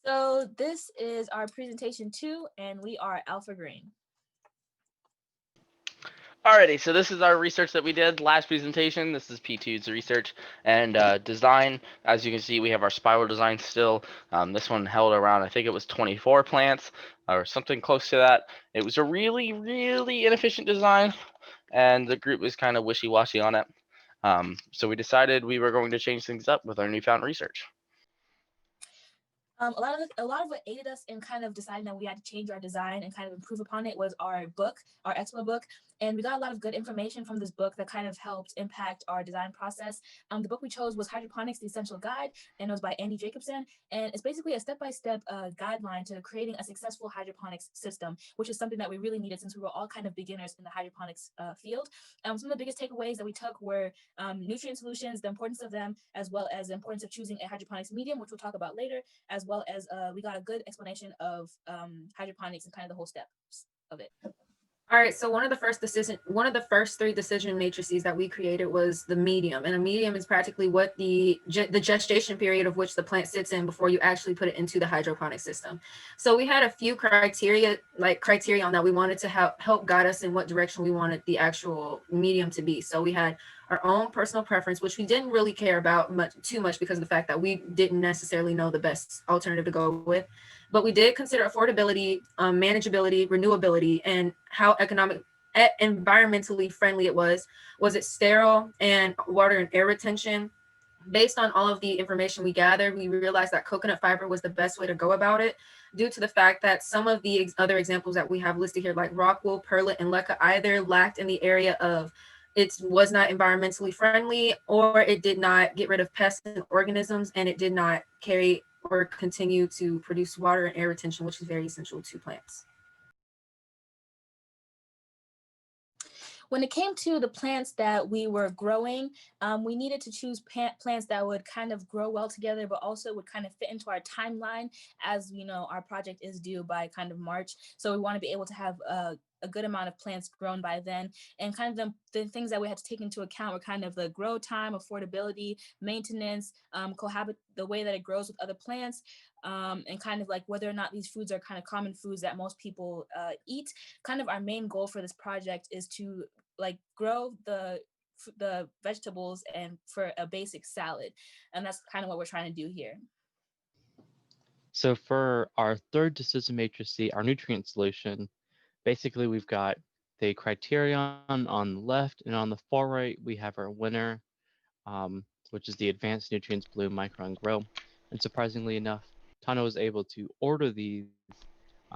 So this is our presentation 2, and we are Alpha Green. Alrighty, so this is our research that we did last presentation. This is P2's research and design. As you can see, we have our spiral design still. This one held around, I think it was 24 plants or something close to that. It was a really, really inefficient design, and the group was kind of wishy-washy on it. So we decided we were going to change things up with our newfound research. A lot of what aided us in kind of deciding that we had to change our design and kind of improve upon it was our book, our Expo book, and we got a lot of good information from this book that kind of helped impact our design process. The book we chose was Hydroponics: The Essential Guide, and it was by Andy Jacobson, and it's basically a step-by-step guideline to creating a successful hydroponics system, which is something that we really needed since we were all kind of beginners in the hydroponics field. Some of the biggest takeaways that we took were nutrient solutions, the importance of them, as well as the importance of choosing a hydroponics medium, which we'll talk about later, as well as we got a good explanation of hydroponics and kind of the whole steps of it. All right, so one of the first three decision matrices that we created was the medium, and a medium is practically what the gestation period of which the plant sits in before you actually put it into the hydroponic system. So we had a few criteria on that we wanted to help guide us in what direction we wanted the actual medium to be. So we had our own personal preference, which we didn't really care about too much because of the fact that we didn't necessarily know the best alternative to go with. But we did consider affordability, manageability, renewability, and how environmentally friendly it was. Was it sterile and water and air retention? Based on all of the information we gathered, we realized that coconut fiber was the best way to go about it, due to the fact that some of the other examples that we have listed here, like rockwool, perlite, and leca, either lacked in the area of it was not environmentally friendly, or it did not get rid of pests and organisms, and it did not carry or continue to produce water and air retention, which is very essential to plants. When it came to the plants that we were growing, we needed to choose plants that would kind of grow well together, but also would kind of fit into our timeline, as you know, our project is due by kind of March. So we want to be able to have a good amount of plants grown by then. And kind of the things that we had to take into account were kind of the grow time, affordability, maintenance, the way that it grows with other plants, and kind of like whether or not these foods are kind of common foods that most people eat. Kind of our main goal for this project is to like grow the vegetables and for a basic salad, and that's kind of what we're trying to do here. So for our third decision matrix, our nutrient solution, basically we've got the criterion on the left, and on the far right we have our winner, which is the Advanced Nutrients Bloom Micro and Grow. And surprisingly enough, Tano was able to order these,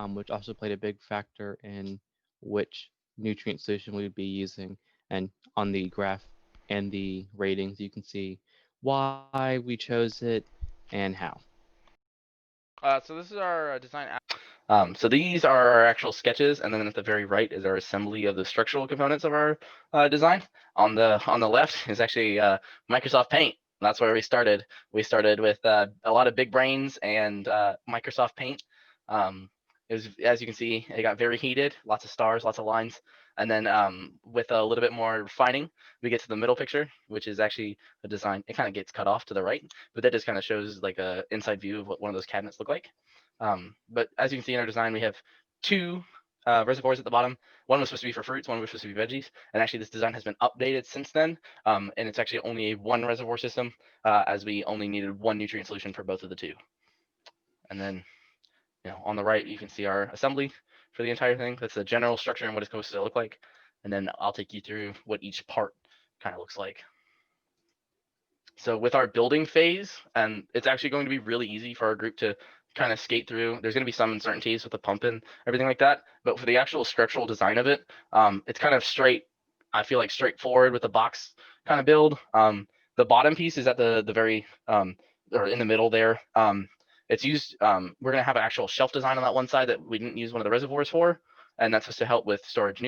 which also played a big factor in which nutrient solution we would be using. And on the graph and the ratings, you can see why we chose it and how. So this is our design. So these are our actual sketches, and then at the very right is our assembly of the structural components of our design. On the left is actually Microsoft Paint. That's where we started. We started with a lot of big brains and Microsoft Paint. It was, as you can see, it got very heated, lots of stars, lots of lines. And then with a little bit more refining, we get to the middle picture, which is actually a design. It kind of gets cut off to the right, but that just kind of shows like a inside view of what one of those cabinets look like. But as you can see in our design, we have two reservoirs at the bottom. One was supposed to be for fruits, one was supposed to be veggies. And actually this design has been updated since then. And it's actually only a one reservoir system, as we only needed one nutrient solution for both of the two. And then on the right, you can see our assembly for the entire thing. That's the general structure and what it's supposed to look like. And then I'll take you through what each part kind of looks like. So with our building phase, and it's actually going to be really easy for our group to kind of skate through. There's going to be some uncertainties with the pump and everything like that. But for the actual structural design of it, it's kind of I feel like straightforward with the box kind of build. The bottom piece is at the very, or in the middle there. It's used, we're going to have an actual shelf design on that one side that we didn't use one of the reservoirs for. And that's supposed to help with storage,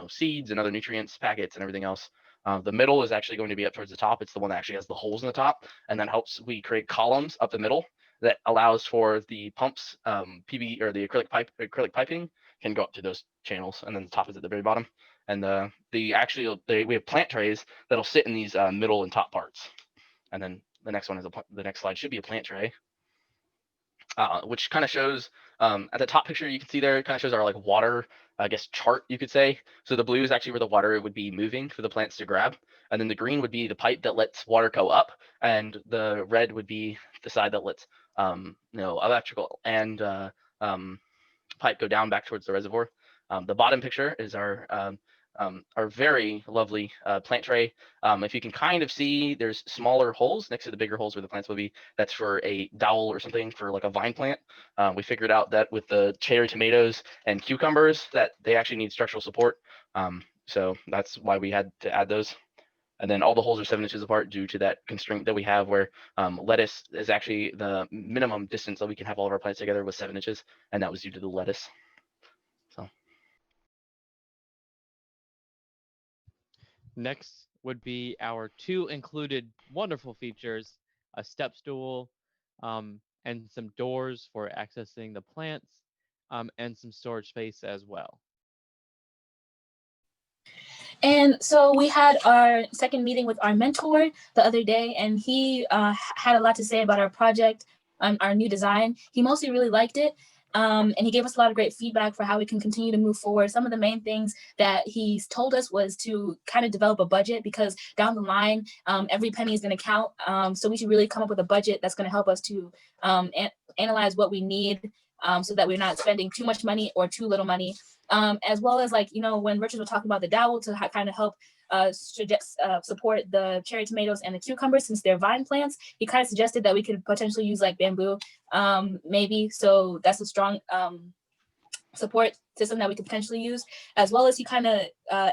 seeds and other nutrients, packets and everything else. The middle is actually going to be up towards the top. It's the one that actually has the holes in the top, and then we create columns up the middle that allows for the pumps, PB or the acrylic piping can go up to those channels, and then the top is at the very bottom. And we have plant trays that'll sit in these middle and top parts. And then the next slide should be a plant tray. which kind of shows at the top picture you can see there, it kind of shows our like water, I guess, chart, you could say. So the blue is actually where the water would be moving for the plants to grab, and then the green would be the pipe that lets water go up, and the red would be the side that lets electrical and pipe go down back towards the reservoir. The bottom picture is our very lovely plant tray. If you can kind of see, there's smaller holes next to the bigger holes where the plants will be. That's for a dowel or something for like a vine plant. We figured out that with the cherry tomatoes and cucumbers that they actually need structural support. So that's why we had to add those. And then all the holes are 7 inches apart due to that constraint that we have where lettuce is actually the minimum distance that we can have all of our plants together was 7 inches. And that was due to the lettuce. So Next would be our two included wonderful features, a step stool, and some doors for accessing the plants, and some storage space as well. And so we had our second meeting with our mentor the other day, and he had a lot to say about our project, our new design. He mostly really liked it. And he gave us a lot of great feedback for how we can continue to move forward. Some of the main things that he's told us was to kind of develop a budget, because down the line, every penny is going to count. So we should really come up with a budget that's going to help us to analyze what we need, so that we're not spending too much money or too little money. As well as, like, when Richard was talking about the dowel to kind of help support the cherry tomatoes and the cucumbers, since they're vine plants, he kind of suggested that we could potentially use like bamboo, maybe. So that's a strong support system that we could potentially use. As well as he kind of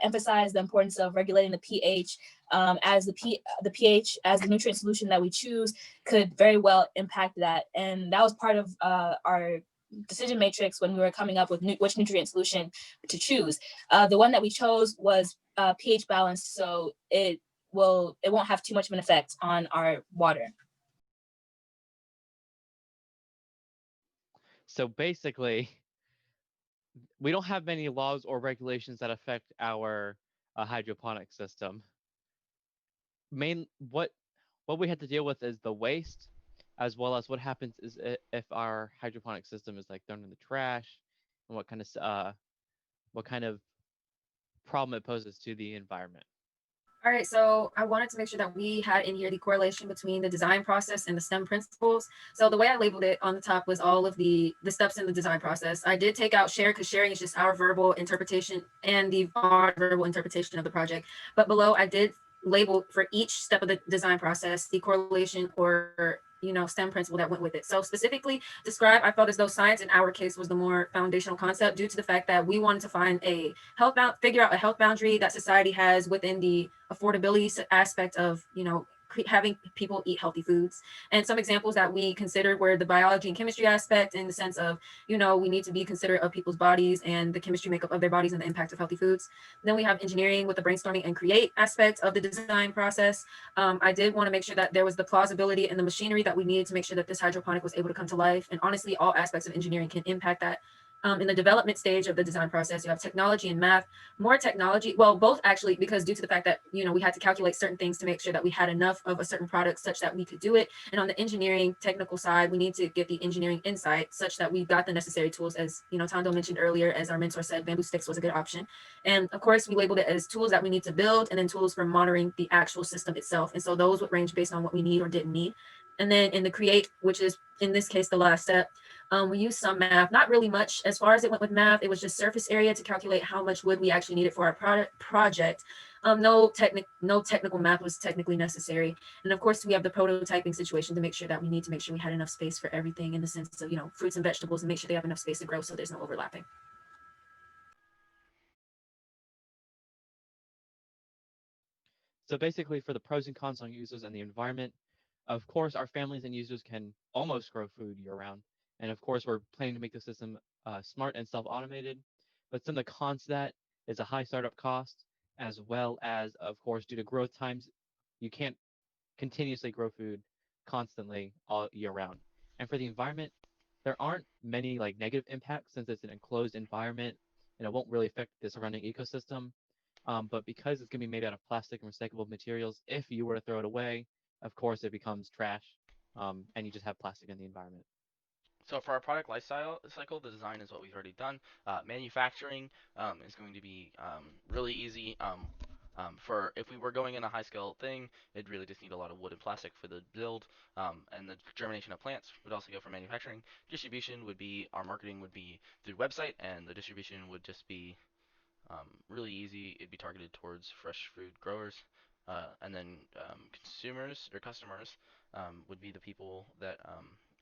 emphasized the importance of regulating the pH, as the pH as the nutrient solution that we choose could very well impact that. And that was part of our decision matrix when we were coming up with which nutrient solution to choose. The one that we chose was pH balanced, so it won't have too much of an effect on our water. So basically, we don't have many laws or regulations that affect our hydroponic system. What we had to deal with is the waste, as well as what happens is if our hydroponic system is like thrown in the trash, and what kind of problem it poses to the environment. All right, so I wanted to make sure that we had in here the correlation between the design process and the STEM principles. So the way I labeled it on the top was all of the steps in the design process. I did take out share, because sharing is just our verbal interpretation and our verbal interpretation of the project. But below, I did label for each step of the design process the correlation or STEM principle that went with it. So specifically describe, I felt as though science in our case was the more foundational concept, due to the fact that we wanted to find figure out a health boundary that society has within the affordability aspect of having people eat healthy foods. And some examples that we considered were the biology and chemistry aspect, in the sense of we need to be considerate of people's bodies and the chemistry makeup of their bodies and the impact of healthy foods. Then we have engineering with the brainstorming and create aspect of the design process. I did want to make sure that there was the plausibility and the machinery that we needed to make sure that this hydroponic was able to come to life. And honestly, all aspects of engineering can impact that. In the development stage of the design process, you have technology and math. More technology, well, both actually, because due to the fact that we had to calculate certain things to make sure that we had enough of a certain product such that we could do it. And on the engineering technical side, we need to get the engineering insight such that we got the necessary tools. As Tando mentioned earlier, as our mentor said, bamboo sticks was a good option. And of course, we labeled it as tools that we need to build, and then tools for monitoring the actual system itself. And so those would range based on what we need or didn't need. And then in the create, which is in this case the last step, we used some math, not really much. As far as it went with math, it was just surface area to calculate how much wood we actually needed for our project. No technical math was technically necessary. And of course, we have the prototyping situation to make sure that we had enough space for everything, in the sense of fruits and vegetables, and make sure they have enough space to grow so there's no overlapping. So basically, for the pros and cons on users and the environment, of course, our families and users can almost grow food year round. And of course, we're planning to make the system smart and self-automated. But some of the cons to that is a high startup cost, as well as, of course, due to growth times, you can't continuously grow food constantly all year round. And for the environment, there aren't many like negative impacts, since it's an enclosed environment and it won't really affect the surrounding ecosystem. But because it's going to be made out of plastic and recyclable materials, if you were to throw it away, of course, it becomes trash, and you just have plastic in the environment. So for our product cycle, the design is what we've already done. Manufacturing is going to be really easy. For if we were going in a high scale thing, it'd really just need a lot of wood and plastic for the build, and the germination of plants would also go for manufacturing. Distribution would be our marketing would be through website, and the distribution would just be really easy. It'd be targeted towards fresh food growers, and then consumers or customers would be the people that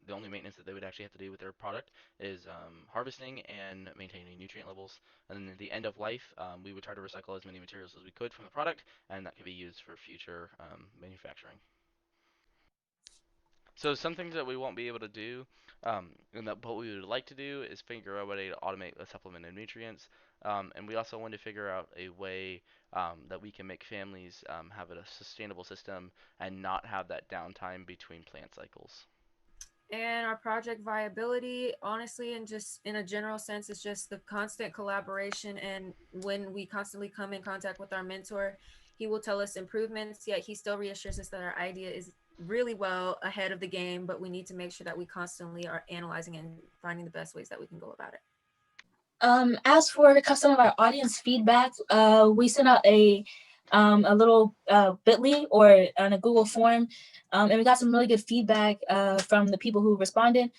the only maintenance that they would actually have to do with their product is harvesting and maintaining nutrient levels. And then at the end of life, we would try to recycle as many materials as we could from the product, and that could be used for future manufacturing. So some things that we won't be able to do, and that what we would like to do is figure out a way to automate the supplement of nutrients, and we also want to figure out a way that we can make families have a sustainable system and not have that downtime between plant cycles. And our project viability, honestly, and just in a general sense, is just the constant collaboration. And when we constantly come in contact with our mentor, he will tell us improvements, yet he still reassures us that our idea is really well ahead of the game, but we need to make sure that we constantly are analyzing and finding the best ways that we can go about it. As for some of our audience feedback, we sent out a little bit.ly or on a Google form, and we got some really good feedback from the people who responded.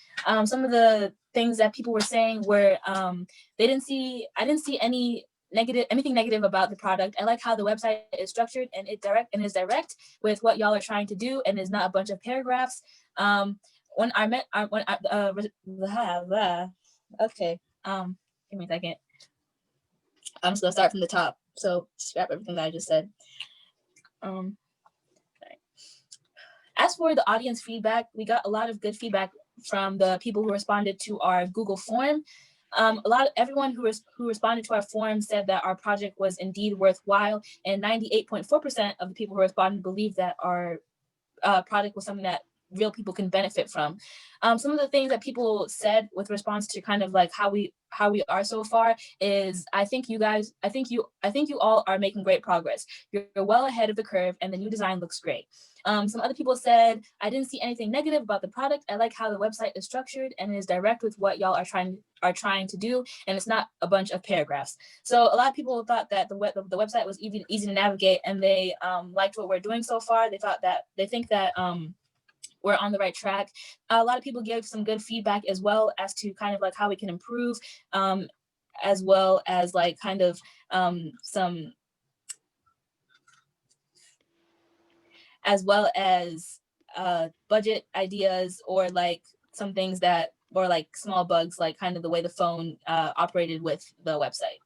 Some of the things that people were saying were I didn't see anything negative about the product. I like how the website is structured and is direct with what y'all are trying to do, and is not a bunch of paragraphs. When I met when I okay. Give me a second. I'm just gonna start from the top. So scrap everything that I just said. Okay. As for the audience feedback, we got a lot of good feedback from the people who responded to our Google form. Everyone who responded to our form said that our project was indeed worthwhile, and 98.4% of the people who responded believed that our product was something that real people can benefit from. Some of the things that people said with response to kind of like how we are so far is I think you all are making great progress. You're well ahead of the curve, and the new design looks great. Some other people said, I didn't see anything negative about the product. I like how the website is structured and is direct with what y'all are trying to do, and it's not a bunch of paragraphs. So a lot of people thought that the website was easy to navigate, and they liked what we're doing so far. They think that we're on the right track. A lot of people gave some good feedback as well as to kind of like how we can improve, as well as like kind of some, as well as budget ideas, or like some things that, or like small bugs, like kind of the way the phone operated with the website.